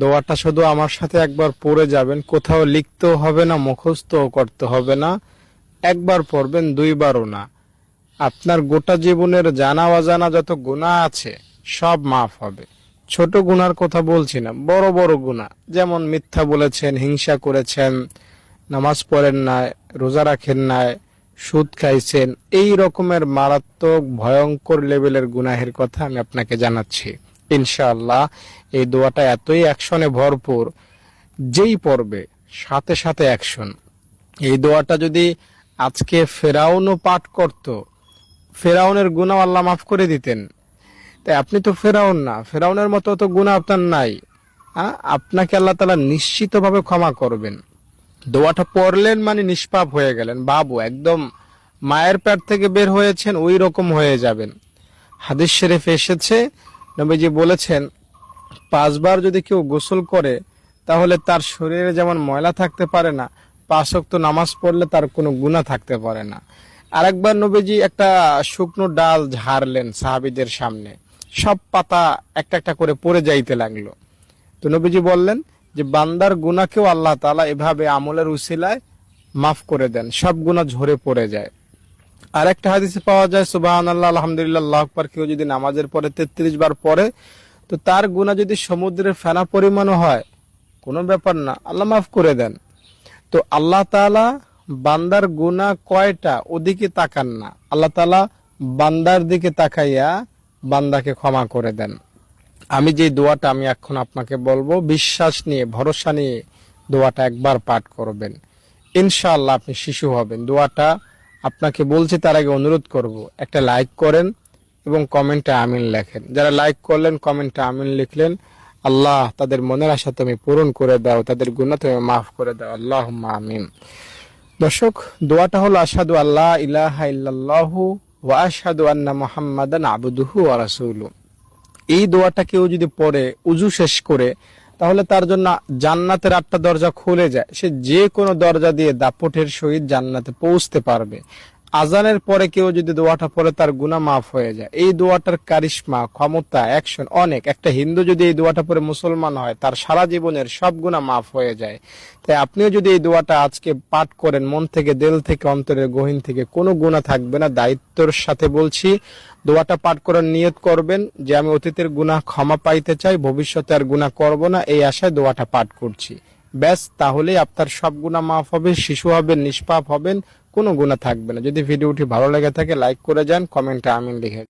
দোয়াটা শুধু আমার সাথে একবার পড়ে যাবেন, কোথাও লিখতেও হবে না, মুখস্থও করতে হবে না। একবার পড়বেন, দুইবারও না। আপনার গোটা জীবনের জানা অজানা যত গুনাহ আছে সব মাফ হবে। ছোট গুনার কথা বলছি না, বড় বড় গুনাহ, যেমন মিথ্যা বলেছেন, হিংসা করেছেন, নামাজ পড়েন নাই, রোজা রাখেন নাই, সুদ খাইছেন, এই রকমের মারাত্মক ভয়ঙ্কর লেভেলের গুনাহের কথা আমি আপনাকে জানাচ্ছি। ইনশাআল্লাহ এই দোয়াটা এতই অ্যাকশনে ভরপুর, যেই পড়বে সাথে সাথে অ্যাকশন। এই দোয়াটা যদি আজকে ফেরাউনও পাঠ করত, ফেরাউনের গুনাহ আল্লাহ মাফ করে দিতেন। তাই আপনি তো ফেরাউন না, ফেরাউনের মতো তো গুনাহ আপনার নাই। আপনাকে আল্লাহ তাআলা নিশ্চিতভাবে ক্ষমা করবেন। দোয়াটা পড়লেন মানে নিষ্পাপ হয়ে গেলেন, বাবু একদম মায়ের পেট থেকে বের হয়েছেন ওই রকম হয়ে যাবেন। হাদিস শরীফ এসেছে, নবীজি বলেছেন 5 বার যদি কেউ গোসল করে তাহলে তার শরীরে যেমন ময়লা থাকতে পারে না, 5 ওয়াক্ত নামাজ পড়লে তার কোনো গুনাহ থাকতে পারে না। আরেকবার নবীজি একটা শুকনো ডাল ঝাড়লেন সাহাবীদের সামনে, সব পাতা একটা একটা করে পড়ে যাইতে লাগলো। তো নবীজি বললেন যে বান্দার গুনাহকেও আল্লাহ তাআলা এভাবে আমলের উসিলায় মাফ করে দেন, সব গুনাহ ঝরে পড়ে যায়। আর একটা হাদিসে পাওয়া যায় সুবহানাল্লাহ আলহামদুলিল্লাহ আল্লাহু আকবার কেউ যদি নামাজের পরে 33 বার পড়ে, তো তার গুনাহ যদি সমুদ্রের ফেনা পরিমাণও হয় কোনো ব্যাপার না, আল্লাহ মাফ করে দেন। তো আল্লাহ তাআলা বান্দার গুনাহ কয়টা ওদিকে তাকান না, আল্লাহ তাআলা বান্দার দিকে তাকাইয়া বান্দাকে ক্ষমা করে দেন। আমি যে দোয়াটা আমি এখন আপনাকে বলবো, বিশ্বাস নিয়ে ভরসা নিয়ে দোয়াটা একবার পাঠ করবেন, ইনশাআল্লাহ আপনি শিশু হবেন। দোয়াটা আপনাকে বলছি তার আগে অনুরোধ করব, একটা লাইক করেন এবং কমেন্টে আমিন লেখেন। যারা লাইক করলেন, কমেন্টে আমিন লিখলেন, আল্লাহ তাদের মনের আশা তুমি পূরণ করে দাও, তাদের গুনাহ তুমি মাফ করে দাও, আল্লাহুম্মা আমিন। দর্শক, দোয়াটা হলো আশহাদু আল্লা ইলাহা ইল্লাল্লাহু ওয়া আশহাদু আন্না মুহাম্মাদান আবদুহু ওয়া রাসূলুহু। এই দোয়াটা কেউ যদি পড়ে উজু শেষ করে, তাহলে তার জন্য জান্নাতের 8টা দরজা খুলে যায়, সে যে কোনো দরজা দিয়ে দাপটের সহিত জান্নাতে পৌঁছতে পারবে। আজানের পরে কেউ যদি দোয়াটা পড়ে তার গুনাহ মাফ হয়ে যায়। এই দোয়াটার কারিশমা, ক্ষমতা, অ্যাকশন অনেক। একটা হিন্দু যদি এই দোয়াটা পড়ে মুসলমান হয়, তার সারা জীবনের সব গুনাহ মাফ হয়ে যায়। তাই আপনিও যদি এই দোয়াটা আজকে পাঠ করেন, মন থেকে, দিল থেকে, অন্তরের গহীন থেকে, কোনো গুনাহ থাকবে না। দায়িত্বের সাথে বলছি, দোয়াটা পাঠ করার নিয়ত করবেন যে আমি অতীতের গুনাহ ক্ষমা পাইতে চাই, ভবিষ্যতে আর গুনাহ করব না, এই আশায় দোয়াটা পাঠ করছি। ব্যাস, তাহলেই আপনার সব গুনাহ মাফ হবে, শিশু হবেন, নিষ্পাপ হবেন, কোনো গুনাহ থাকবে না। যদি ভিডিওটি ভালো লেগে থাকে লাইক করে যান, কমেন্টে আমিন লিখে